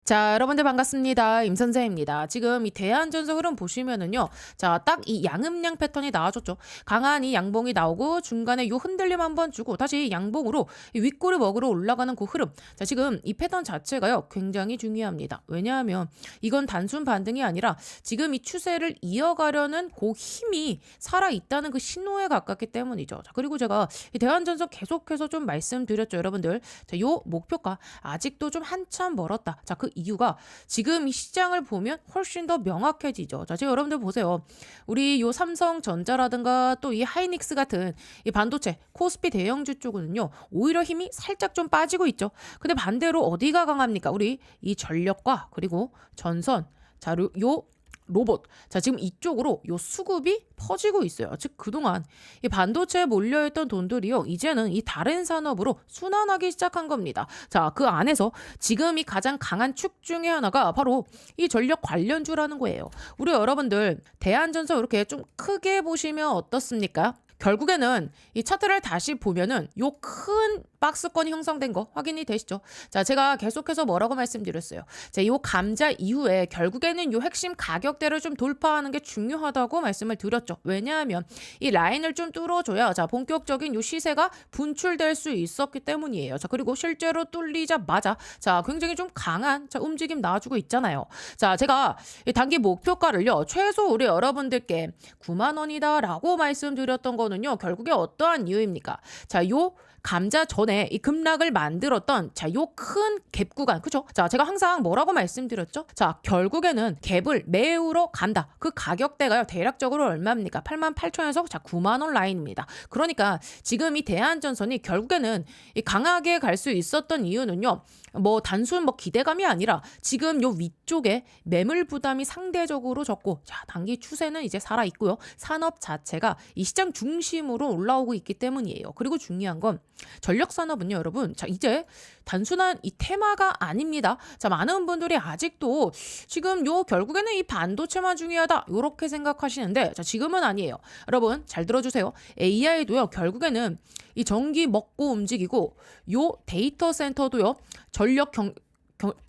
자, 여러분들 반갑습니다. 임선생입니다. 지금 이 대한전서 흐름 보시면은요. 자, 딱 이 양음양 패턴이 나와줬죠. 강한 이 양봉이 나오고 중간에 요 흔들림 한번 주고 다시 양봉으로 이 윗꼬리 먹으러 올라가는 그 흐름. 자, 지금 이 패턴 자체가요. 굉장히 중요합니다. 왜냐하면 이건 단순 반등이 아니라 지금 이 추세를 이어가려는 그 힘이 살아있다는 그 신호에 가깝기 때문이죠. 자, 그리고 제가 이 대한전서 계속해서 좀 말씀드렸죠. 여러분들. 자, 요 목표가 아직도 좀 한참 멀었다. 자, 그 이유가 지금 이 시장을 보면 훨씬 더 명확해지죠. 자, 지금 여러분들 보세요. 우리 요 삼성전자라든가 또 이 하이닉스 같은 이 반도체 코스피 대형주 쪽은요. 오히려 힘이 살짝 좀 빠지고 있죠. 근데 반대로 어디가 강합니까? 우리 이 전력과 그리고 전선 자, 요 로봇. 자, 지금 이쪽으로 요 수급이 퍼지고 있어요. 즉, 그동안 이 반도체에 몰려있던 돈들이요. 이제는 이 다른 산업으로 순환하기 시작한 겁니다. 자, 그 안에서 지금 이 가장 강한 축 중에 하나가 바로 이 전력 관련주라는 거예요. 우리 여러분들 대한전서 이렇게 좀 크게 보시면 어떻습니까? 결국에는 이 차트를 다시 보면은 요 큰 박스권이 형성된 거 확인이 되시죠? 자, 제가 계속해서 뭐라고 말씀드렸어요. 자, 요 감자 이후에 결국에는 요 핵심 가격대를 좀 돌파하는 게 중요하다고 말씀을 드렸죠. 왜냐하면 이 라인을 좀 뚫어줘야 자, 본격적인 요 시세가 분출될 수 있었기 때문이에요. 자, 그리고 실제로 뚫리자마자 자, 굉장히 좀 강한 자, 움직임 나와주고 있잖아요. 자, 제가 이 단기 목표가를요. 최소 우리 여러분들께 9만 원이다라고 말씀드렸던 거는요. 결국에 어떠한 이유입니까? 자, 요 감자 전에 이 급락을 만들었던 자, 요 큰 갭 구간. 그죠? 자, 제가 항상 뭐라고 말씀드렸죠? 자, 결국에는 갭을 메우러 간다. 그 가격대가요. 대략적으로 얼마입니까? 88,000원에서 자, 9만 원 라인입니다. 그러니까 지금 이 대한전선이 결국에는 이 강하게 갈 수 있었던 이유는요. 뭐 단순 뭐 기대감이 아니라 지금 요 위쪽에 매물 부담이 상대적으로 적고 자, 단기 추세는 이제 살아 있고요. 산업 자체가 이 시장 중심으로 올라오고 있기 때문이에요. 그리고 중요한 건 전력 산업은요, 여러분. 자, 이제 단순한 이 테마가 아닙니다. 자, 많은 분들이 아직도 지금 요 결국에는 이 반도체만 중요하다. 요렇게 생각하시는데 자, 지금은 아니에요. 여러분, 잘 들어주세요. AI도요. 결국에는 이 전기 먹고 움직이고 요 데이터 센터도요. 전력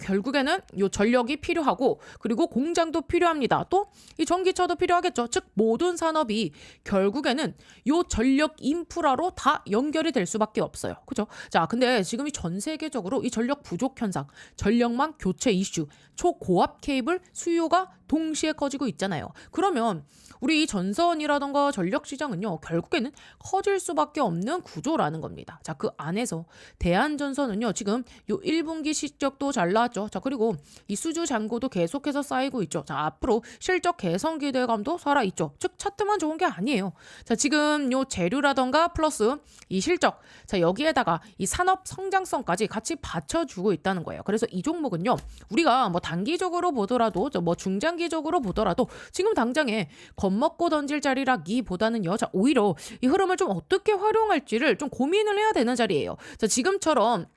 결국에는 요 전력이 필요하고 그리고 공장도 필요합니다. 또 이 전기차도 필요하겠죠. 즉 모든 산업이 결국에는 요 전력 인프라로 다 연결이 될 수밖에 없어요. 그죠? 자, 근데 지금 이 전 세계적으로 이 전력 부족 현상, 전력망 교체 이슈, 초고압 케이블 수요가 동시에 커지고 있잖아요. 그러면 우리 이 전선이라던가 전력 시장은요. 결국에는 커질 수밖에 없는 구조라는 겁니다. 자, 그 안에서 대한전선은요. 지금 요 1분기 실적도 잘 나왔죠. 자, 그리고 이 수주 잔고도 계속해서 쌓이고 있죠. 자, 앞으로 실적 개선 기대감도 살아 있죠. 즉 차트만 좋은 게 아니에요. 자, 지금 요 재료라던가 플러스 이 실적. 자, 여기에다가 이 산업 성장성까지 같이 받쳐주고 있다는 거예요. 그래서 이 종목은요. 우리가 뭐 단기적으로 보더라도 뭐 중장기적으로 보더라도 지금 당장에 겁먹고 던질 자리라기보다는요. 자, 오히려 이 흐름을 좀 어떻게 활용할지를 좀 고민을 해야 되는 자리예요. 자, 지금처럼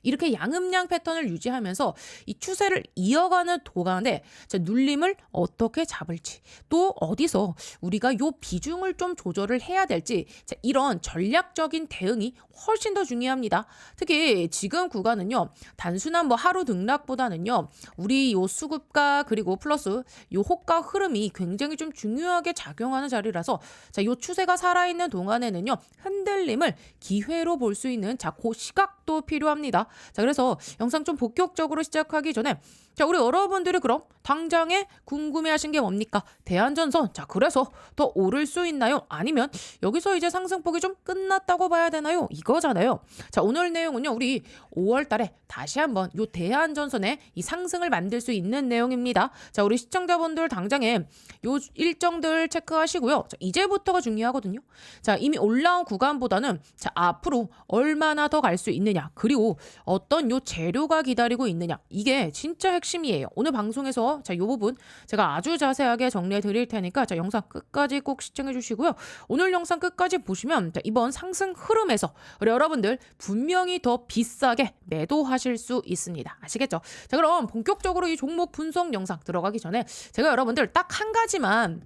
이렇게 양음양 패턴을 유지하면서 이 추세를 이어가는 도가인데 자, 눌림을 어떻게 잡을지 또 어디서 우리가 요 비중을 좀 조절을 해야 될지 자, 이런 전략적인 대응이 훨씬 더 중요합니다. 특히 지금 구간은요. 단순한 뭐 하루 등락보다는요. 우리 요 수급과 그리고 플러스 요 호가 흐름이 굉장히 좀 중요하게 작용하는 자리라서 자, 요 추세가 살아있는 동안에는요. 흔들림을 기회로 볼 수 있는 자, 그 시각도 필요합니다. 자, 그래서 영상 좀 본격적으로 시작하기 전에 자, 우리 여러분들이 그럼 당장에 궁금해하신 게 뭡니까? 대한전선. 자, 그래서 더 오를 수 있나요? 아니면 여기서 이제 상승폭이 좀 끝났다고 봐야 되나요? 이거잖아요. 자, 오늘 내용은요. 우리 5월 달에 다시 한번 요 대한전선의 이 상승을 만들 수 있는 내용입니다. 자, 우리 시청자분들 당장에 요 일정들 체크하시고요. 자, 이제부터가 중요하거든요. 자, 이미 올라온 구간보다는 자, 앞으로 얼마나 더 갈 수 있느냐. 그리고 어떤 요 재료가 기다리고 있느냐. 이게 진짜 핵심이에요. 오늘 방송에서 자, 요 부분 제가 아주 자세하게 정리해 드릴 테니까 자, 영상 끝까지 꼭 시청해 주시고요. 오늘 영상 끝까지 보시면 자, 이번 상승 흐름에서 우리 여러분들 분명히 더 비싸게 매도하실 수 있습니다. 아시겠죠? 자, 그럼 본격적으로 이 종목 분석 영상 들어가기 전에 제가 여러분들 딱 한 가지만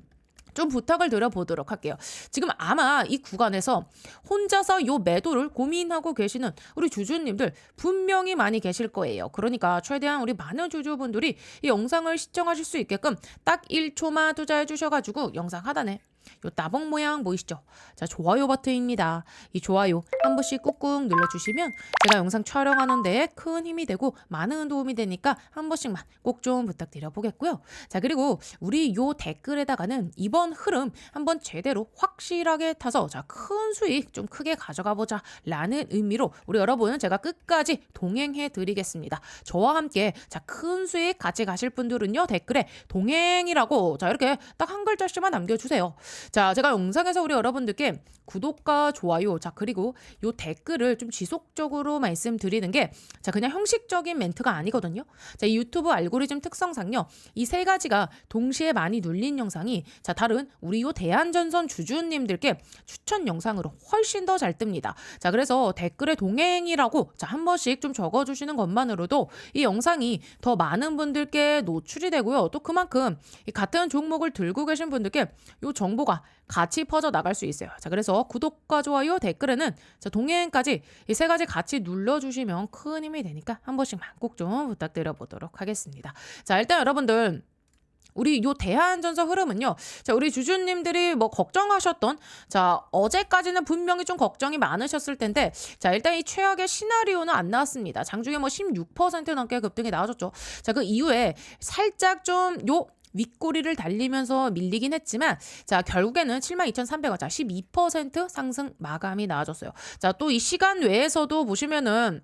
좀 부탁을 드려보도록 할게요. 지금 아마 이 구간에서 혼자서 요 매도를 고민하고 계시는 우리 주주님들 분명히 많이 계실 거예요. 그러니까 최대한 우리 많은 주주분들이 이 영상을 시청하실 수 있게끔 딱 1초만 투자해 주셔가지고 영상 하단에 요 따봉 모양 보이시죠? 자, 좋아요 버튼입니다. 이 좋아요 한 번씩 꾹꾹 눌러주시면 제가 영상 촬영하는 데에 큰 힘이 되고 많은 도움이 되니까 한 번씩만 꼭 좀 부탁드려 보겠고요. 자, 그리고 우리 요 댓글에다가는 이번 흐름 한번 제대로 확실하게 타서 자, 큰 수익 좀 크게 가져가 보자 라는 의미로 우리 여러분은 제가 끝까지 동행해 드리겠습니다. 저와 함께 자, 큰 수익 같이 가실 분들은요, 댓글에 동행이라고 자, 이렇게 딱 한 글자씩만 남겨주세요. 자, 제가 영상에서 우리 여러분들께 구독과 좋아요, 자, 그리고 요 댓글을 좀 지속적으로 말씀드리는 게 자, 그냥 형식적인 멘트가 아니거든요. 자, 이 유튜브 알고리즘 특성상요, 이 세 가지가 동시에 많이 눌린 영상이 자, 다른 우리 요 대한전선 주주님들께 추천 영상으로 훨씬 더 잘 뜹니다. 자, 그래서 댓글에 동행이라고 자, 한 번씩 좀 적어주시는 것만으로도 이 영상이 더 많은 분들께 노출이 되고요. 또 그만큼 이 같은 종목을 들고 계신 분들께 요 정보가 같이 퍼져 나갈 수 있어요. 자, 그래서 구독과 좋아요, 댓글에는 자, 동행까지 이 세 가지 같이 눌러주시면 큰 힘이 되니까 한 번씩만 꼭 좀 부탁드려 보도록 하겠습니다. 자, 일단 여러분들 우리 요 대한전선 흐름은요. 자, 우리 주주님들이 뭐 걱정하셨던 자, 어제까지는 분명히 좀 걱정이 많으셨을 텐데 자, 일단 이 최악의 시나리오는 안 나왔습니다. 장중에 뭐 16% 넘게 급등이 나와줬죠. 자, 그 이후에 살짝 좀 요 윗꼬리를 달리면서 밀리긴 했지만 자, 결국에는 72,300원 자, 12% 상승 마감이 나와줬어요. 자, 또 이 시간 외에서도 보시면은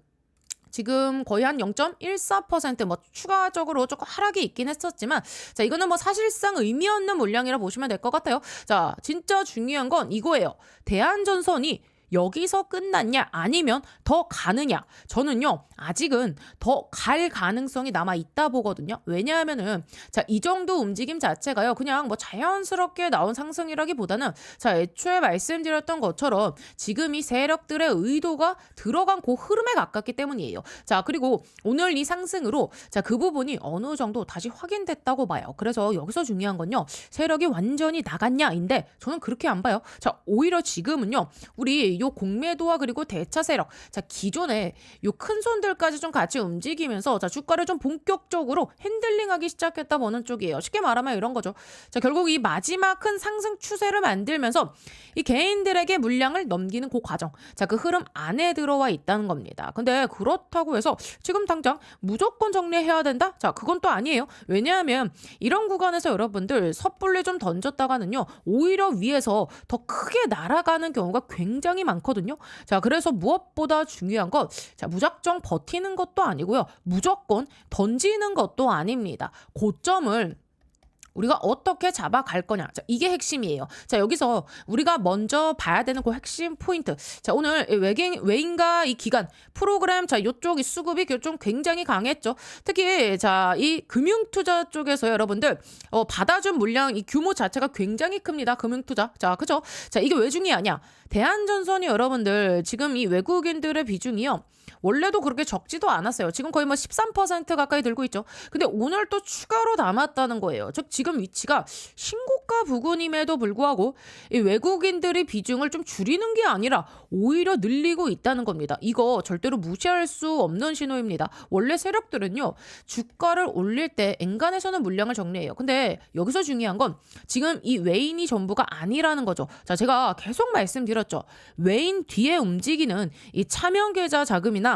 지금 거의 한 0.14% 추가적으로 조금 하락이 있긴 했었지만 자, 이거는 뭐 사실상 의미 없는 물량이라 보시면 될 것 같아요. 자, 진짜 중요한 건 이거예요. 대한전선이 여기서 끝났냐 아니면 더 가느냐, 저는요 아직은 더 갈 가능성이 남아 있다 보거든요. 왜냐하면은 자, 이 정도 움직임 자체가요 그냥 뭐 자연스럽게 나온 상승이라기보다는 자, 애초에 말씀드렸던 것처럼 지금 이 세력들의 의도가 들어간 그 흐름에 가깝기 때문이에요. 자, 그리고 오늘 이 상승으로 자, 그 부분이 어느 정도 다시 확인됐다고 봐요. 그래서 여기서 중요한 건요, 세력이 완전히 나갔냐인데 저는 그렇게 안 봐요. 자, 오히려 지금은요 우리 요 공매도와 그리고 대차 세력 자, 기존에 요 큰 손들까지 좀 같이 움직이면서 자, 주가를 좀 본격적으로 핸들링하기 시작했다 보는 쪽이에요. 쉽게 말하면 이런 거죠. 자, 결국 이 마지막 큰 상승 추세를 만들면서 이 개인들에게 물량을 넘기는 그 과정 자, 그 흐름 안에 들어와 있다는 겁니다. 근데 그렇다고 해서 지금 당장 무조건 정리해야 된다? 자, 그건 또 아니에요. 왜냐하면 이런 구간에서 여러분들 섣불리 좀 던졌다가는요 오히려 위에서 더 크게 날아가는 경우가 굉장히 많거든요. 자, 그래서 무엇보다 중요한 건 자, 무작정 버티는 것도 아니고요. 무조건 던지는 것도 아닙니다. 고점을 우리가 어떻게 잡아갈 거냐. 자, 이게 핵심이에요. 자, 여기서 우리가 먼저 봐야 되는 그 핵심 포인트. 자, 오늘 외인과 이 기관 프로그램 자, 요쪽 이 수급이 좀 굉장히 강했죠. 특히 자, 이 금융투자 쪽에서 여러분들 받아준 물량 이 규모 자체가 굉장히 큽니다. 금융투자. 자, 그죠? 자, 이게 왜 중요하냐? 대한전선이 여러분들 지금 이 외국인들의 비중이요. 원래도 그렇게 적지도 않았어요. 지금 거의 뭐 13% 가까이 들고 있죠. 근데 오늘 또 추가로 남았다는 거예요. 즉 지금 위치가 신고가 부근임에도 불구하고 이 외국인들이 비중을 좀 줄이는 게 아니라 오히려 늘리고 있다는 겁니다. 이거 절대로 무시할 수 없는 신호입니다. 원래 세력들은요 주가를 올릴 때 엔간해서는 물량을 정리해요. 근데 여기서 중요한 건 지금 이 외인이 전부가 아니라는 거죠. 자, 제가 계속 말씀드렸죠. 외인 뒤에 움직이는 이 차명 계좌 자금이나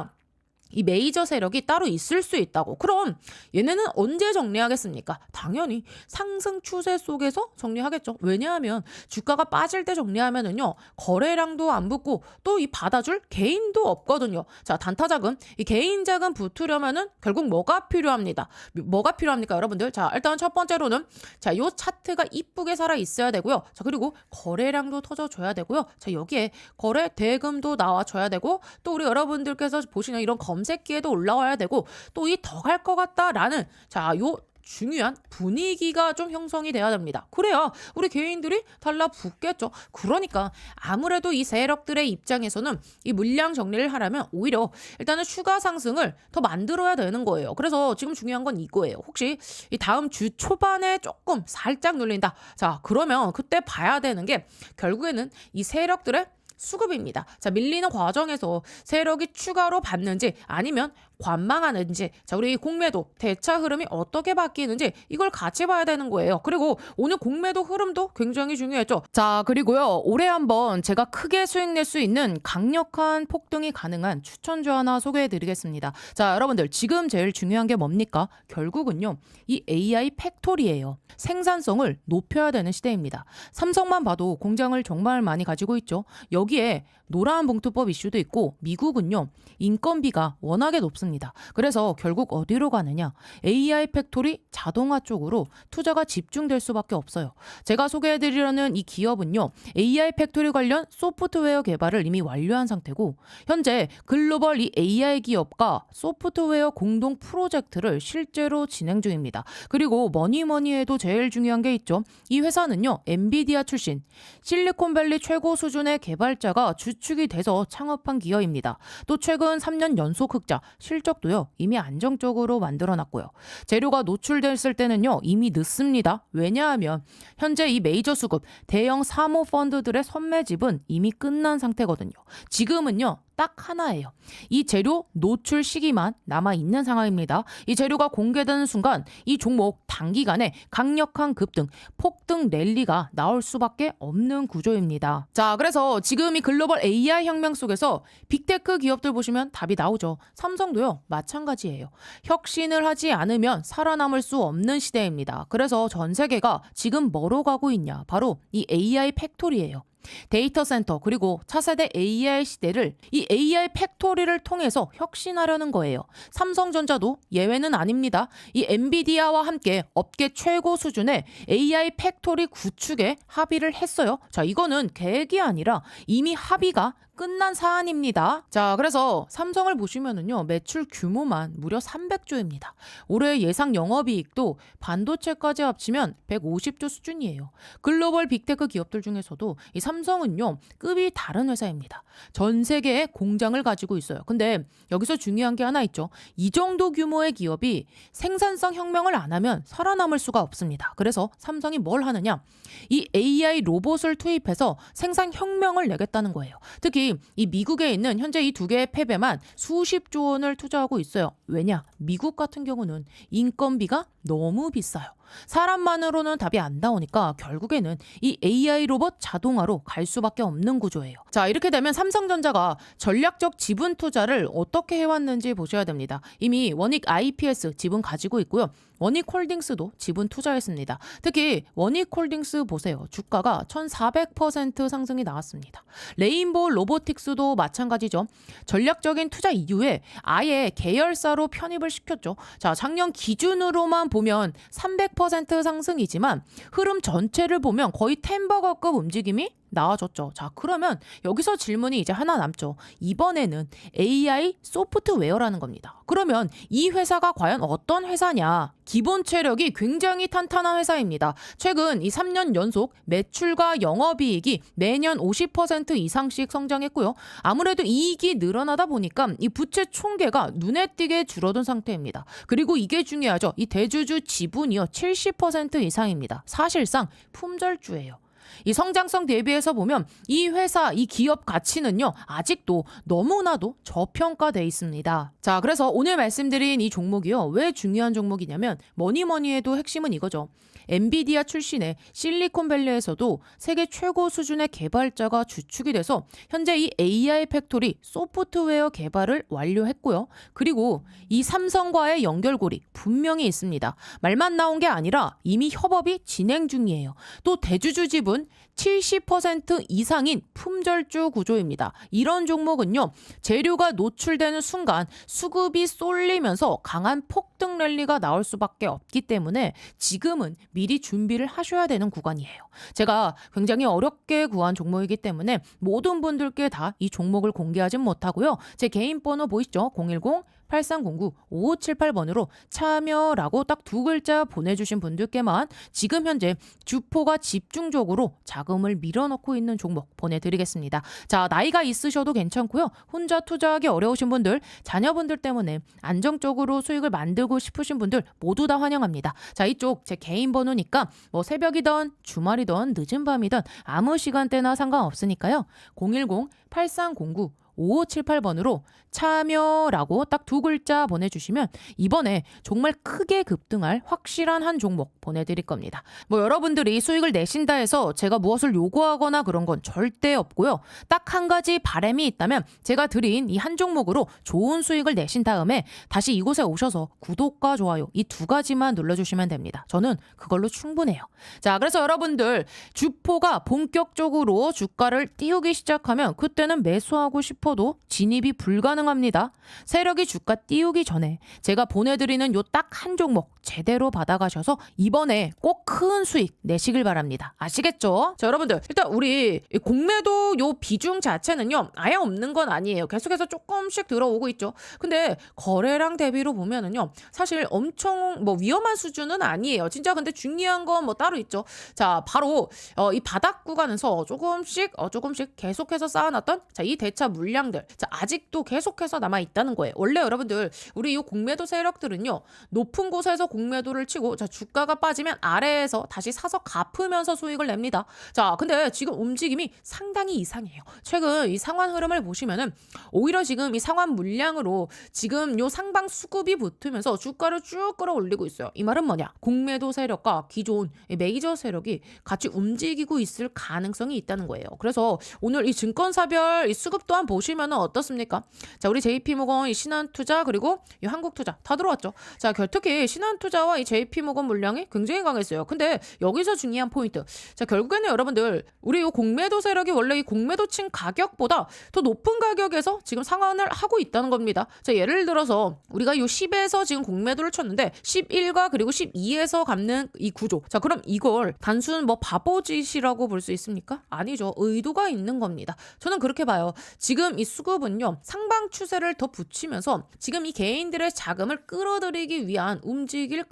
이 메이저 세력이 따로 있을 수 있다고. 그럼 얘네는 언제 정리하겠습니까? 당연히 상승 추세 속에서 정리하겠죠. 왜냐하면 주가가 빠질 때 정리하면은요 거래량도 안 붙고 또 이 받아줄 개인도 없거든요. 자, 단타자금 이 개인 자금 붙으려면은 결국 뭐가 필요합니다. 뭐가 필요합니까, 여러분들? 자, 일단 첫 번째로는 자, 요 차트가 이쁘게 살아 있어야 되고요. 자, 그리고 거래량도 터져줘야 되고요. 자, 여기에 거래 대금도 나와줘야 되고 또 우리 여러분들께서 보시는 이런 검색기에도 올라와야 되고 또 이 더 갈 것 같다라는 자, 요 중요한 분위기가 좀 형성이 돼야 됩니다. 그래야 우리 개인들이 달라붙겠죠. 그러니까 아무래도 이 세력들의 입장에서는 이 물량 정리를 하려면 오히려 일단은 추가 상승을 더 만들어야 되는 거예요. 그래서 지금 중요한 건 이거예요. 혹시 이 다음 주 초반에 조금 살짝 눌린다. 자, 그러면 그때 봐야 되는 게 결국에는 이 세력들의 수급입니다. 자, 밀리는 과정에서 세력이 추가로 받는지 아니면 관망하는지, 자, 우리 공매도 대차 흐름이 어떻게 바뀌는지 이걸 같이 봐야 되는 거예요. 그리고 오늘 공매도 흐름도 굉장히 중요했죠. 자, 그리고요, 올해 한번 제가 크게 수익 낼 수 있는 강력한 폭등이 가능한 추천주 하나 소개해 드리겠습니다. 자, 여러분들 지금 제일 중요한 게 뭡니까? 결국은요, 이 AI 팩토리예요. 생산성을 높여야 되는 시대입니다. 삼성만 봐도 공장을 정말 많이 가지고 있죠. 여기에 노란 봉투법 이슈도 있고 미국은요, 인건비가 워낙에 높습니다. 그래서 결국 어디로 가느냐? AI 팩토리 자동화 쪽으로 투자가 집중될 수밖에 없어요. 제가 소개해드리려는 이 기업은요, AI 팩토리 관련 소프트웨어 개발을 이미 완료한 상태고 현재 글로벌 이 AI 기업과 소프트웨어 공동 프로젝트를 실제로 진행 중입니다. 그리고 뭐니 해도 제일 중요한 게 있죠. 이 회사는요, 엔비디아 출신 실리콘밸리 최고 수준의 개발자가 주축이 돼서 창업한 기업입니다. 또 최근 3년 연속 흑자, 실적도요 이미 안정적으로 만들어놨고요. 재료가 노출됐을 때는요 이미 늦습니다. 왜냐하면 현재 이 메이저 수급, 대형 사모 펀드들의 선매집은 이미 끝난 상태거든요. 지금은요 딱 하나예요. 이 재료 노출 시기만 남아있는 상황입니다. 이 재료가 공개되는 순간 이 종목 단기간에 강력한 급등, 폭등 랠리가 나올 수밖에 없는 구조입니다. 자, 그래서 지금 이 글로벌 AI 혁명 속에서 빅테크 기업들 보시면 답이 나오죠. 삼성도요 마찬가지예요. 혁신을 하지 않으면 살아남을 수 없는 시대입니다. 그래서 전 세계가 지금 뭐로 가고 있냐? 바로 이 AI 팩토리예요. 데이터 센터 그리고 차세대 AI 시대를 이 AI 팩토리를 통해서 혁신하려는 거예요. 삼성전자도 예외는 아닙니다. 이 엔비디아와 함께 업계 최고 수준의 AI 팩토리 구축에 합의를 했어요. 자, 이거는 계획이 아니라 이미 합의가 끝난 사안입니다. 자, 그래서 삼성을 보시면은요, 매출 규모만 무려 300조입니다. 올해 예상 영업이익도 반도체까지 합치면 150조 수준이에요. 글로벌 빅테크 기업들 중에서도 이 삼성은요, 급이 다른 회사입니다. 전 세계에 공장을 가지고 있어요. 근데 여기서 중요한 게 하나 있죠. 이 정도 규모의 기업이 생산성 혁명을 안 하면 살아남을 수가 없습니다. 그래서 삼성이 뭘 하느냐? 이 AI 로봇을 투입해서 생산 혁명을 내겠다는 거예요. 특히 이 미국에 있는 현재 이 두 개의 팹에만 수십조 원을 투자하고 있어요. 왜냐? 미국 같은 경우는 인건비가 너무 비싸요. 사람만으로는 답이 안 나오니까 결국에는 이 AI 로봇 자동화로 갈 수밖에 없는 구조예요. 자, 이렇게 되면 삼성전자가 전략적 지분 투자를 어떻게 해왔는지 보셔야 됩니다. 이미 원익 IPS 지분 가지고 있고요. 원익홀딩스도 지분 투자했습니다. 특히 원익홀딩스 보세요. 주가가 1400% 상승이 나왔습니다. 레인보우 로보틱스도 마찬가지죠. 전략적인 투자 이후에 아예 계열사로 편입을 시켰죠. 자, 작년 기준으로만 보면 300% 상승이지만 흐름 전체를 보면 거의 템버거급 움직임이 나와줬죠. 자, 그러면 여기서 질문이 이제 하나 남죠. 이번에는 AI 소프트웨어라는 겁니다. 그러면 이 회사가 과연 어떤 회사냐? 기본 체력이 굉장히 탄탄한 회사입니다. 최근 이 3년 연속 매출과 영업이익이 매년 50% 이상씩 성장했고요. 아무래도 이익이 늘어나다 보니까 이 부채 총계가 눈에 띄게 줄어든 상태입니다. 그리고 이게 중요하죠. 이 대주주 지분이요 70% 이상입니다. 사실상 품절주예요. 이 성장성 대비해서 보면 이 회사, 이 기업 가치는요 아직도 너무나도 저평가돼 있습니다. 자, 그래서 오늘 말씀드린 이 종목이요 왜 중요한 종목이냐면 뭐니 해도 핵심은 이거죠. 엔비디아 출신의 실리콘밸리에서도 세계 최고 수준의 개발자가 주축이 돼서 현재 이 AI 팩토리 소프트웨어 개발을 완료했고요. 그리고 이 삼성과의 연결고리 분명히 있습니다. 말만 나온 게 아니라 이미 협업이 진행 중이에요. 또 대주주 지분 평균 70% 이상인 품절주 구조입니다. 이런 종목은요, 재료가 노출되는 순간 수급이 쏠리면서 강한 폭등 랠리가 나올 수밖에 없기 때문에 지금은 미리 준비를 하셔야 되는 구간이에요. 제가 굉장히 어렵게 구한 종목이기 때문에 모든 분들께 다 이 종목을 공개하진 못하고요. 제 개인 번호 보이시죠? 010-8309-5578번으로 참여라고 딱 두 글자 보내주신 분들께만 지금 현재 주포가 집중적으로 자금을 밀어넣고 있는 종목 보내드리겠습니다. 자, 나이가 있으셔도 괜찮고요. 혼자 투자하기 어려우신 분들, 자녀분들 때문에 안정적으로 수익을 만들고 싶으신 분들 모두 다 환영합니다. 자, 이쪽 제 개인 번호니까 뭐 새벽이든 주말이든 늦은 밤이든 아무 시간대나 상관없으니까요. 010-8309-5578번으로 참여라고 딱 두 글자 보내주시면 이번에 정말 크게 급등할 확실한 한 종목 보내드릴 겁니다. 뭐 여러분들이 수익을 내신다 해서 제가 무엇을 요구하거나 그런 건 절대 없고요. 딱 한 가지 바람이 있다면 제가 드린 이 한 종목으로 좋은 수익을 내신 다음에 다시 이곳에 오셔서 구독과 좋아요 이 두 가지만 눌러주시면 됩니다. 저는 그걸로 충분해요. 자, 그래서 여러분들 주포가 본격적으로 주가를 띄우기 시작하면 그때는 매수하고 싶어도 진입이 불가능합니다. 세력이 주가 띄우기 전에 제가 보내드리는 요 딱 한 종목 제대로 받아가셔서 이번에 꼭 큰 수익 내시길 바랍니다. 아시겠죠? 자, 여러분들 일단 우리 공매도 요 비중 자체는요 아예 없는 건 아니에요. 계속해서 조금씩 들어오고 있죠. 근데 거래량 대비로 보면은요 사실 엄청 뭐 위험한 수준은 아니에요. 진짜 근데 중요한 건 뭐 따로 있죠. 자, 바로 이 바닥 구간에서 조금씩 계속해서 쌓아놨던 자, 이 대차 물량들 자, 아직도 계속해서 남아 있다는 거예요. 원래 여러분들 우리 이 공매도 세력들은요 높은 곳에서 공매도를 치고 자, 주가가 빠지면 아래에서 다시 사서 갚으면서 수익을 냅니다. 자, 근데 지금 움직임이 상당히 이상해요. 최근 이 상환 흐름을 보시면은 오히려 지금 이 상환 물량으로 지금 요 상방 수급이 붙으면서 주가를 쭉 끌어올리고 있어요. 이 말은 뭐냐? 공매도 세력과 기존 메이저 세력이 같이 움직이고 있을 가능성이 있다는 거예요. 그래서 오늘 이 증권사별 이 수급 또한 보시면은 어떻습니까? 자, 우리 JP모건, 이 신한투자 그리고 이 한국투자 다 들어왔죠. 자, 특히 신한투자와 이 JP모건 물량이 굉장히 강했어요. 근데 여기서 중요한 포인트. 자, 결국에는 여러분들 우리 이 공매도 세력이 원래 이 공매도층 가격보다 더 높은 가격에서 지금 상환을 하고 있다는 겁니다. 자, 예를 들어서 우리가 이 10에서 지금 공매도를 쳤는데 11과 그리고 12에서 갚는 이 구조. 자, 그럼 이걸 단순 뭐 바보짓이라고 볼 수 있습니까? 아니죠. 의도가 있는 겁니다. 저는 그렇게 봐요. 지금 이 수급은요 상방 추세를 더 붙이면서 지금 이 개인들의 자금을 끌어들이기 위한 움직임일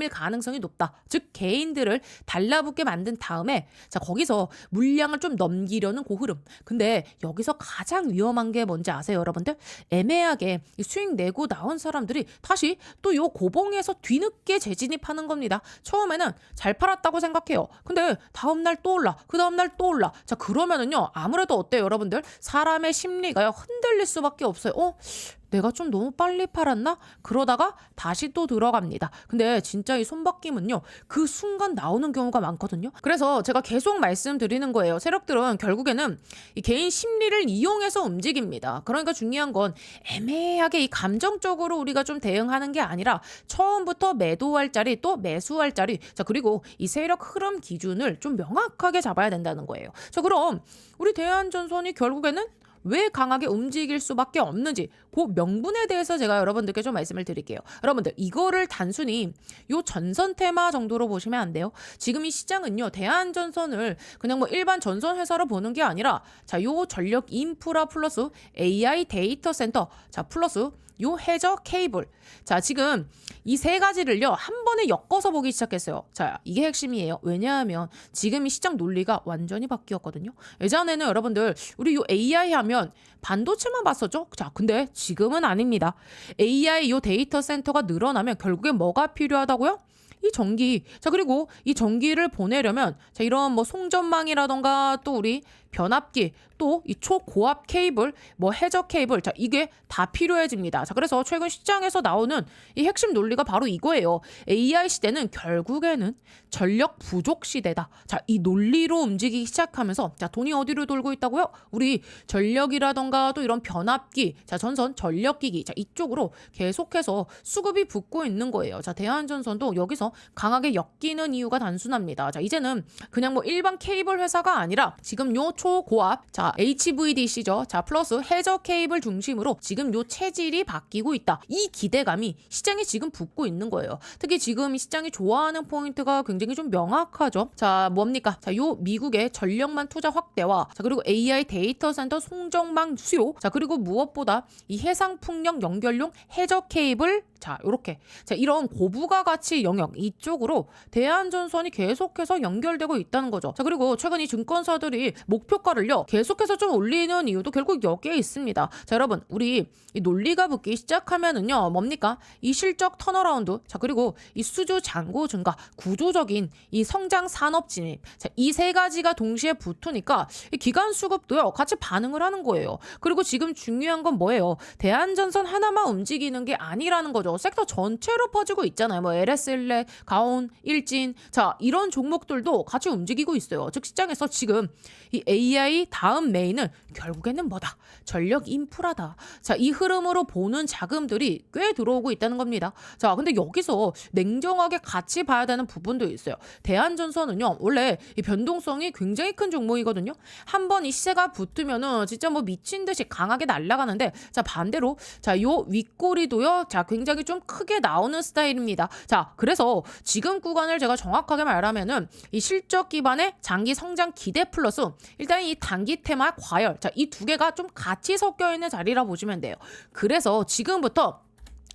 가능성이 높다. 즉 개인들을 달라붙게 만든 다음에 자, 거기서 물량을 좀 넘기려는 그 흐름. 근데 여기서 가장 위험한 게 뭔지 아세요, 여러분들? 애매하게 수익 내고 나온 사람들이 다시 또 요 고봉에서 뒤늦게 재진입하는 겁니다. 처음에는 잘 팔았다고 생각해요. 근데 다음날 또 올라. 그 다음날 또 올라. 자, 그러면은요 아무래도 어때요, 여러분들? 사람의 심리가요 흔들릴 수밖에 없어요. 내가 좀 너무 빨리 팔았나? 그러다가 다시 또 들어갑니다. 근데 진짜 이 손바뀜은요 그 순간 나오는 경우가 많거든요. 그래서 제가 계속 말씀드리는 거예요. 세력들은 결국에는 이 개인 심리를 이용해서 움직입니다. 그러니까 중요한 건 애매하게 이 감정적으로 우리가 좀 대응하는 게 아니라 처음부터 매도할 자리 또 매수할 자리 자, 그리고 이 세력 흐름 기준을 좀 명확하게 잡아야 된다는 거예요. 자, 그럼 우리 대한전선이 결국에는 왜 강하게 움직일 수밖에 없는지 그 명분에 대해서 제가 여러분들께 좀 말씀을 드릴게요. 여러분들 이거를 단순히 요 전선 테마 정도로 보시면 안 돼요. 지금 이 시장은요 대한전선을 그냥 뭐 일반 전선 회사로 보는 게 아니라 자, 요 전력 인프라 플러스 AI 데이터 센터 자 플러스 요 해저 케이블 자, 지금 이 세 가지를요 한 번에 엮어서 보기 시작했어요. 자, 이게 핵심이에요. 왜냐하면 지금 이 시장 논리가 완전히 바뀌었거든요. 예전에는 여러분들 우리 요 AI 하면 반도체만 봤었죠. 자, 근데 지금은 아닙니다. AI 요 데이터 센터가 늘어나면 결국에 뭐가 필요하다고요? 이 전기. 자, 그리고 이 전기를 보내려면 자, 이런 뭐 송전망이라던가 또 우리 변압기 또 이 초고압 케이블 뭐 해저 케이블 자, 이게 다 필요해집니다. 자, 그래서 최근 시장에서 나오는 이 핵심 논리가 바로 이거예요. AI 시대는 결국에는 전력 부족 시대다. 자, 이 논리로 움직이기 시작하면서 자, 돈이 어디로 돌고 있다고요? 우리 전력이라던가 또 이런 변압기 자, 전선 전력기기 자, 이쪽으로 계속해서 수급이 붙고 있는 거예요. 자, 대한전선도 여기서 강하게 엮이는 이유가 단순합니다. 자, 이제는 그냥 뭐 일반 케이블 회사가 아니라 지금 요 초고압, 자, HVDC죠. 자, 플러스 해저 케이블 중심으로 지금 요 체질이 바뀌고 있다. 이 기대감이 시장에 지금 붙고 있는 거예요. 특히 지금 이 시장이 좋아하는 포인트가 굉장히 좀 명확하죠. 자, 뭡니까? 자, 요 미국의 전력만 투자 확대와, 자, 그리고 AI 데이터 센터 송정망 수요, 자, 그리고 무엇보다 이 해상 풍력 연결용 해저 케이블, 자, 요렇게, 자, 이런 고부가 가치 영역 이쪽으로 대한전선이 계속해서 연결되고 있다는 거죠. 자, 그리고 최근 이 증권사들이 목표가를요 계속해서 좀 올리는 이유도 결국 여기에 있습니다. 자, 여러분, 우리 이 논리가 붙기 시작하면은요 뭡니까? 이 실적 턴어라운드, 자, 그리고 이 수주 잔고 증가, 구조적인 이 성장 산업 진입, 자, 이 세 가지가 동시에 붙으니까 이 기관 수급도요 같이 반응을 하는 거예요. 그리고 지금 중요한 건 뭐예요? 대한전선 하나만 움직이는 게 아니라는 거죠. 섹터 전체로 퍼지고 있잖아요. 뭐 LS일레, 가온, 일진, 자, 이런 종목들도 같이 움직이고 있어요. 즉 시장에서 지금 이 AI 다음 메인은 결국에는 뭐다? 전력 인프라다. 자, 이 흐름으로 보는 자금들이 꽤 들어오고 있다는 겁니다. 자, 근데 여기서 냉정하게 같이 봐야 되는 부분도 있어요. 대한전선은요 원래 이 변동성이 굉장히 큰 종목이거든요. 한번 이 시세가 붙으면은 진짜 뭐 미친 듯이 강하게 날아가는데, 자, 반대로 자, 요 윗꼬리도요 자, 굉장히 좀 크게 나오는 스타일입니다. 자, 그래서 지금 구간을 제가 정확하게 말하면은 이 실적 기반의 장기 성장 기대 플러스 일단 이 단기 테마 과열, 자, 이 두 개가 좀 같이 섞여 있는 자리라 보시면 돼요. 그래서 지금부터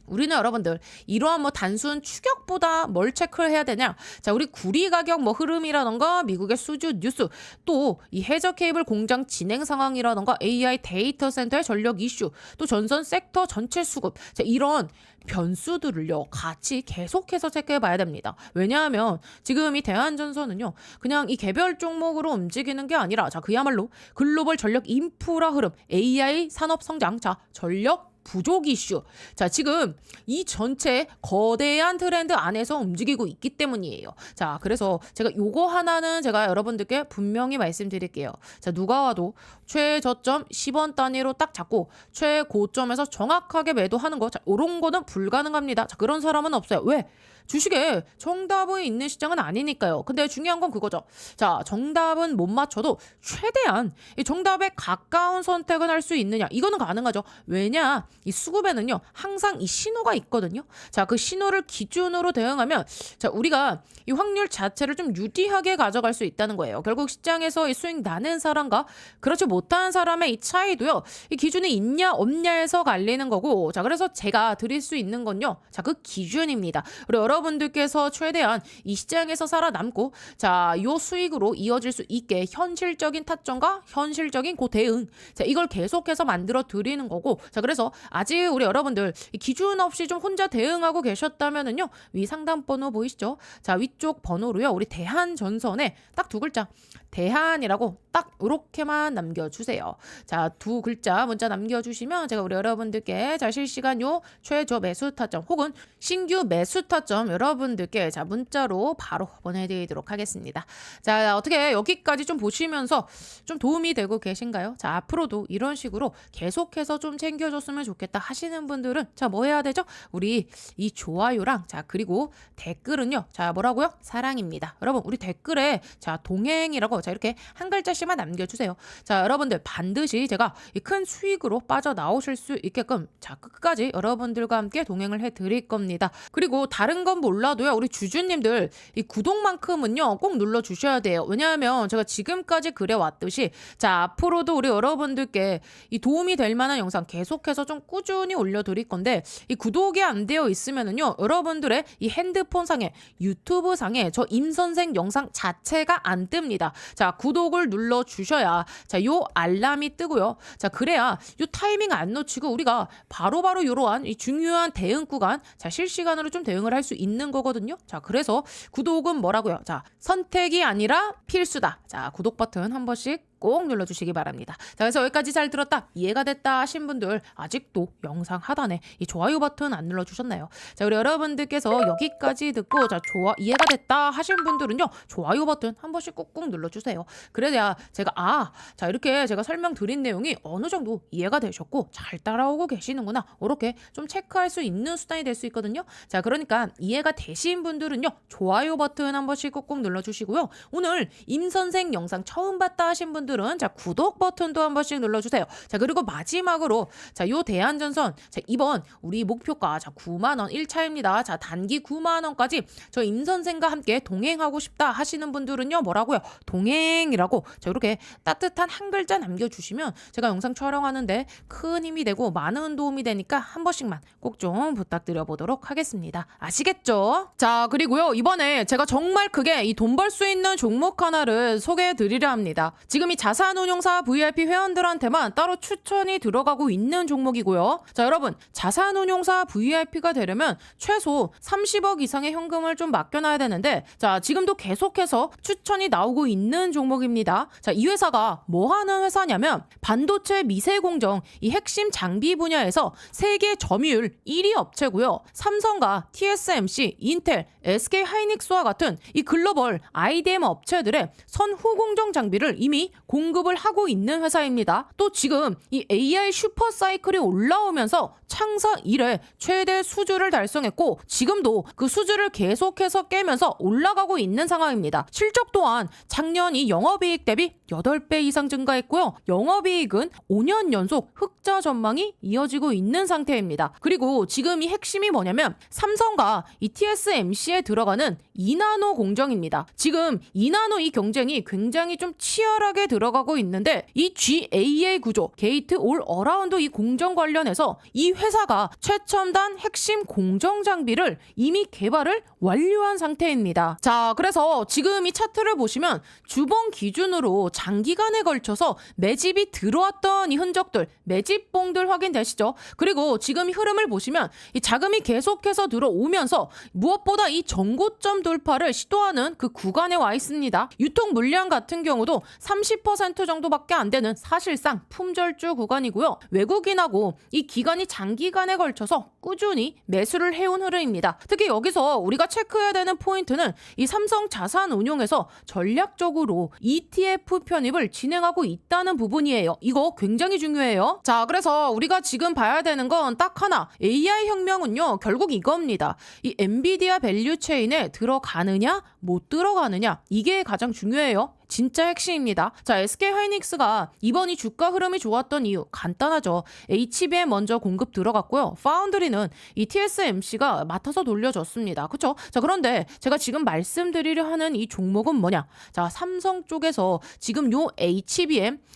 우리는 여러분들 이러한 뭐 단순 추격보다 뭘 체크를 해야 되냐? 자, 우리 구리 가격 뭐 흐름이라던가 미국의 수주 뉴스, 또 이 해저 케이블 공장 진행 상황이라던가 AI 데이터 센터의 전력 이슈, 또 전선 섹터 전체 수급, 자, 이런 변수들을요 같이 계속해서 체크해 봐야 됩니다. 왜냐하면 지금 이 대한전선은요 그냥 이 개별 종목으로 움직이는 게 아니라, 자, 그야말로 글로벌 전력 인프라 흐름, AI 산업 성장, 자, 전력 부족 이슈, 자, 지금 이 전체 거대한 트렌드 안에서 움직이고 있기 때문이에요. 자, 그래서 제가 요거 하나는 제가 여러분들께 분명히 말씀드릴게요. 자, 누가 와도 최저점 10원 단위로 딱 잡고 최고점에서 정확하게 매도하는 거, 자, 요런 거는 불가능합니다. 자, 그런 사람은 없어요. 왜? 주식에 정답이 있는 시장은 아니니까요. 근데 중요한 건 그거죠. 자, 정답은 못 맞춰도 최대한 이 정답에 가까운 선택은 할 수 있느냐, 이거는 가능하죠. 왜냐, 이 수급에는요 항상 이 신호가 있거든요. 자, 그 신호를 기준으로 대응하면, 자, 우리가 이 확률 자체를 좀 유리하게 가져갈 수 있다는 거예요. 결국 시장에서 이 수익 나는 사람과 그렇지 못한 사람의 이 차이도요 이 기준이 있냐 없냐에서 갈리는 거고, 자, 그래서 제가 드릴 수 있는 건요, 자, 그 기준입니다. 우리 여러분들께서 최대한 이 시장에서 살아남고, 자, 요 수익으로 이어질 수 있게 현실적인 타점과 현실적인 그 대응, 자, 이걸 계속해서 만들어 드리는 거고, 자, 그래서 아직 우리 여러분들 이 기준 없이 좀 혼자 대응하고 계셨다면은요 위 상담 번호 보이시죠? 자, 위쪽 번호로요 우리 대한전선에 딱 두 글자 대한이라고 딱 이렇게만 남겨주세요. 자, 두 글자 문자 남겨주시면 제가 우리 여러분들께 자, 실시간 요 최저 매수 타점 혹은 신규 매수 타점 여러분들께 자, 문자로 바로 보내드리도록 하겠습니다. 자, 어떻게 여기까지 좀 보시면서 좀 도움이 되고 계신가요? 자, 앞으로도 이런 식으로 계속해서 좀 챙겨줬으면 좋겠다 하시는 분들은 자, 뭐 해야 되죠? 우리 이 좋아요랑, 자, 그리고 댓글은요, 자, 뭐라고요? 사랑입니다. 여러분, 우리 댓글에 자, 동행이라고 자, 이렇게 한 글자씩만 남겨주세요. 자, 여러분들 반드시 제가 이 큰 수익으로 빠져나오실 수 있게끔 자, 끝까지 여러분들과 함께 동행을 해드릴 겁니다. 그리고 다른 건 몰라도요 우리 주주님들 이 구독만큼은요 꼭 눌러주셔야 돼요. 왜냐하면 제가 지금까지 그래왔듯이 자, 앞으로도 우리 여러분들께 이 도움이 될 만한 영상 계속해서 좀 꾸준히 올려드릴 건데, 이 구독이 안 되어 있으면은요 여러분들의 이 핸드폰 상에 유튜브 상에 저 임선생 영상 자체가 안 뜹니다. 자, 구독을 눌러 주셔야 자, 요 알람이 뜨고요. 자, 그래야 요 타이밍 안 놓치고 우리가 바로바로 요러한 이 중요한 대응 구간 자, 실시간으로 좀 대응을 할 수 있는 거거든요. 자, 그래서 구독은 뭐라고요? 자, 선택이 아니라 필수다. 자, 구독 버튼 한 번씩 꼭 눌러주시기 바랍니다. 자, 그래서 여기까지 잘 들었다, 이해가 됐다 하신 분들 아직도 영상 하단에 이 좋아요 버튼 안 눌러주셨나요? 자, 우리 여러분들께서 여기까지 듣고 자, 이해가 됐다 하신 분들은요, 좋아요 버튼 한 번씩 꾹꾹 눌러주세요. 그래야 제가 자, 이렇게 제가 설명드린 내용이 어느 정도 이해가 되셨고 잘 따라오고 계시는구나, 이렇게 좀 체크할 수 있는 수단이 될 수 있거든요. 자, 그러니까 이해가 되신 분들은요, 좋아요 버튼 한 번씩 꾹꾹 눌러주시고요. 오늘 임선생 영상 처음 봤다 하신 분들은 자, 구독 버튼도 한 번씩 눌러주세요. 자, 그리고 마지막으로 자, 요 대한전선 자, 이번 우리 목표가 자, 9만원 1차입니다. 자, 단기 9만원까지 저 임선생과 함께 동행하고 싶다 하시는 분들은요, 뭐라고요? 동행이라고 자, 이렇게 따뜻한 한 글자 남겨주시면 제가 영상 촬영하는데 큰 힘이 되고 많은 도움이 되니까 한 번씩만 꼭 좀 부탁드려 보도록 하겠습니다. 아시겠죠? 자, 그리고요, 이번에 제가 정말 크게 이 돈 벌 수 있는 종목 하나를 소개해 드리려 합니다. 지금 이 자산운용사 VIP 회원들한테만 따로 추천이 들어가고 있는 종목이고요. 자, 여러분, 자산운용사 VIP가 되려면 최소 30억 이상의 현금을 좀 맡겨놔야 되는데, 자, 지금도 계속해서 추천이 나오고 있는 종목입니다. 자, 이 회사가 뭐 하는 회사냐면 반도체 미세공정 이 핵심 장비 분야에서 세계 점유율 1위 업체고요. 삼성과 TSMC, 인텔, SK 하이닉스와 같은 이 글로벌 IDM 업체들의 선후 공정 장비를 이미 공급을 하고 있는 회사입니다. 또 지금 이 AI 슈퍼 사이클이 올라오면서 창사 이래 최대 수주를 달성했고 지금도 그 수주를 계속해서 깨면서 올라가고 있는 상황입니다. 실적 또한 작년 이 영업이익 대비 8배 이상 증가했고요. 영업이익은 5년 연속 흑자 전망이 이어지고 있는 상태입니다. 그리고 지금 이 핵심이 뭐냐면 삼성과 이 TSMC에 들어가는 2나노 공정입니다. 지금 2나노 이 경쟁이 굉장히 좀 치열하게 들어가고 있는데 이 GAA 구조, 게이트 올 어라운드 이 공정 관련해서 이 회사가 최첨단 핵심 공정 장비를 이미 개발을 완료한 상태입니다. 자, 그래서 지금 이 차트를 보시면 주봉 기준으로 장기간에 걸쳐서 매집이 들어왔던 이 흔적들, 매집봉들 확인되시죠? 그리고 지금 이 흐름을 보시면 이 자금이 계속해서 들어오면서 무엇보다 이 전고점 돌파를 시도하는 그 구간에 와 있습니다. 유통 물량 같은 경우도 30% 정도밖에 안 되는 사실상 품절주 구간이고요. 외국인하고 이 기간이 장기간에 걸쳐서 꾸준히 매수를 해온 흐름입니다. 특히 여기서 우리가 체크해야 되는 포인트는 이 삼성 자산운용에서 전략적으로 ETF 편입을 진행하고 있다는 부분이에요. 이거 굉장히 중요해요. 자, 그래서 우리가 지금 봐야 되는 건 딱 하나, AI 혁명은요, 결국 이겁니다. 이 엔비디아 밸류 체인에 들어가느냐 못 들어가느냐, 이게 가장 중요해요. 진짜 핵심입니다. 자, SK 하이닉스가 이번 이 주가 흐름이 좋았던 이유 간단하죠. HBM 먼저 공급 들어갔고요. 파운드리는 이 TSMC가 맡아서 돌려줬습니다. 그렇죠? 자, 그런데 제가 지금 말씀드리려 하는 이 종목은 뭐냐? 자, 삼성 쪽에서 지금 요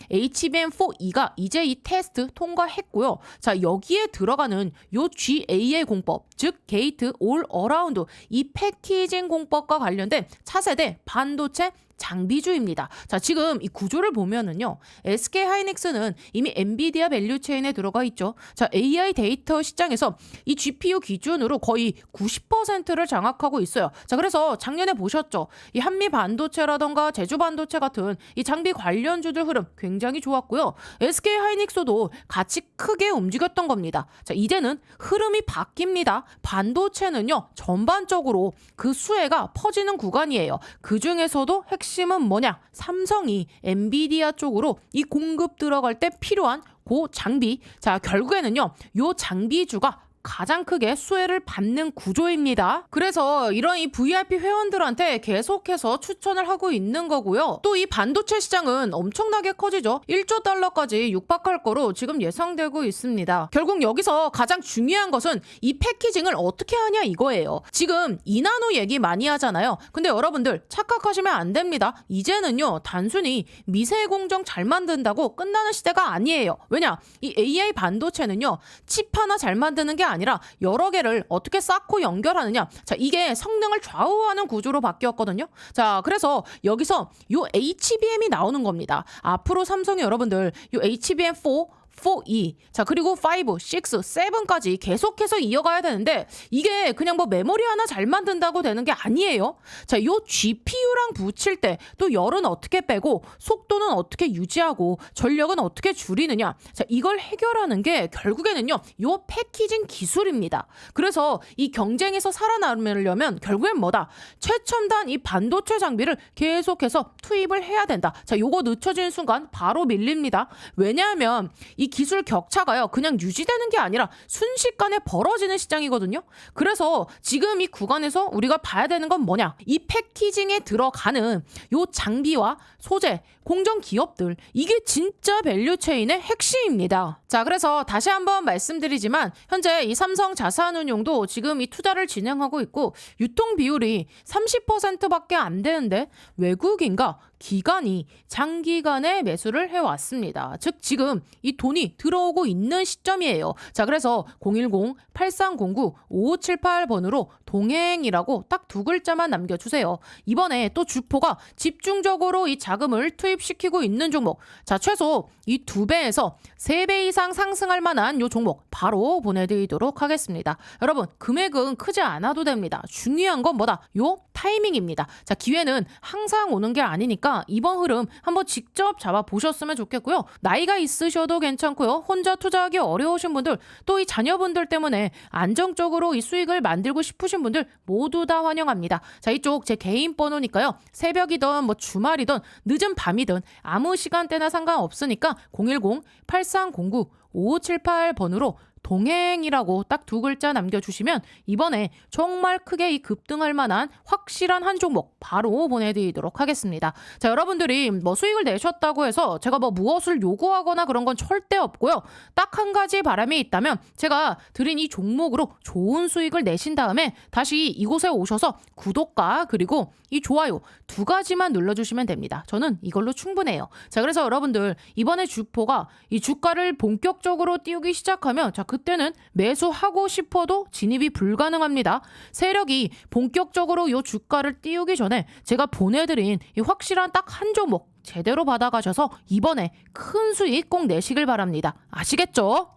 HBM4E가 이제 이 테스트 통과했고요. 자, 여기에 들어가는 요 GAA 공법, 즉 게이트 올 어라운드 이 패키징 공법과 관련된 차세대 반도체 장비주입니다. 자, 지금 이 구조를 보면은요, SK 하이닉스는 이미 엔비디아 밸류 체인에 들어가 있죠. 자, AI 데이터 시장에서 이 GPU 기준으로 거의 90%를 장악하고 있어요. 자, 그래서 작년에 보셨죠? 이 한미 반도체라던가 제주 반도체 같은 이 장비 관련주들 흐름 굉장히 좋았고요. SK 하이닉스도 같이 크게 움직였던 겁니다. 자, 이제는 흐름이 바뀝니다. 반도체는요, 전반적으로 그 수혜가 퍼지는 구간이에요. 그 중에서도 핵심은 뭐냐? 삼성이 엔비디아 쪽으로 이 공급 들어갈 때 필요한 그 장비. 자, 결국에는요, 요 장비주가 가장 크게 수혜를 받는 구조입니다. 그래서 이런 이 VIP 회원들한테 계속해서 추천을 하고 있는 거고요. 또 이 반도체 시장은 엄청나게 커지죠. 1조 달러까지 육박할 거로 지금 예상되고 있습니다. 결국 여기서 가장 중요한 것은 이 패키징을 어떻게 하냐 이거예요. 지금 2나노 얘기 많이 하잖아요. 근데 여러분들 착각하시면 안 됩니다. 이제는요, 단순히 미세 공정 잘 만든다고 끝나는 시대가 아니에요. 왜냐? 이 AI 반도체는요, 칩 하나 잘 만드는 게 아니라 여러 개를 어떻게 쌓고 연결하느냐. 자, 이게 성능을 좌우하는 구조로 바뀌었거든요. 자, 그래서 여기서 요 HBM이 나오는 겁니다. 앞으로 삼성이 여러분들 요 HBM4 4E. 자, 그리고 5, 6, 7까지 계속해서 이어가야 되는데 이게 그냥 뭐 메모리 하나 잘 만든다고 되는 게 아니에요. 자, 요 GPU랑 붙일 때 또 열은 어떻게 빼고 속도는 어떻게 유지하고 전력은 어떻게 줄이느냐. 자, 이걸 해결하는 게 결국에는요. 요 패키징 기술입니다. 그래서 이 경쟁에서 살아남으려면 결국엔 뭐다? 최첨단 이 반도체 장비를 계속해서 투입을 해야 된다. 자, 요거 늦춰지는 순간 바로 밀립니다. 왜냐하면 이 기술 격차가요. 그냥 유지되는 게 아니라 순식간에 벌어지는 시장이거든요. 그래서 지금 이 구간에서 우리가 봐야 되는 건 뭐냐? 이 패키징에 들어가는 요 장비와 소재, 공정 기업들, 이게 진짜 밸류체인의 핵심입니다. 자, 그래서 다시 한번 말씀드리지만 현재 이 삼성 자산운용도 지금 이 투자를 진행하고 있고 유통 비율이 30%밖에 안 되는데 외국인과 기관이 장기간의 매수를 해왔습니다. 즉 지금 이 돈이 들어오고 있는 시점이에요. 자, 그래서 010-8309-5578번으로 동행이라고 딱 두 글자만 남겨주세요. 이번에 또 주포가 집중적으로 이 자금을 투입시키고 있는 종목. 자, 최소 이 2배에서 3배 이상 상승할 만한 요 종목 바로 보내드리도록 하겠습니다. 여러분, 금액은 크지 않아도 됩니다. 중요한 건 뭐다? 요 타이밍입니다. 자, 기회는 항상 오는 게 아니니까 이번 흐름 한번 직접 잡아보셨으면 좋겠고요. 나이가 있으셔도 괜찮고요. 혼자 투자하기 어려우신 분들, 또 이 자녀분들 때문에 안정적으로 이 수익을 만들고 싶으신 분들 모두 다 환영합니다. 자, 이쪽 제 개인 번호니까요. 새벽이든 뭐 주말이든 늦은 밤이든 아무 시간대나 상관없으니까 010-8309-5578번으로 동행이라고 딱 두 글자 남겨주시면 이번에 정말 크게 이 급등할 만한 확실한 한 종목 바로 보내드리도록 하겠습니다. 자, 여러분들이 뭐 수익을 내셨다고 해서 제가 뭐 무엇을 요구하거나 그런 건 절대 없고요. 딱 한 가지 바람이 있다면 제가 드린 이 종목으로 좋은 수익을 내신 다음에 다시 이곳에 오셔서 구독과 그리고 이 좋아요 두 가지만 눌러주시면 됩니다. 저는 이걸로 충분해요. 자, 그래서 여러분들 이번에 주포가 이 주가를 본격적으로 띄우기 시작하면 자, 그때는 매수하고 싶어도 진입이 불가능합니다. 세력이 본격적으로 이 주가를 띄우기 전에 제가 보내드린 이 확실한 딱 한 종목 제대로 받아가셔서 이번에 큰 수익 꼭 내시길 바랍니다. 아시겠죠?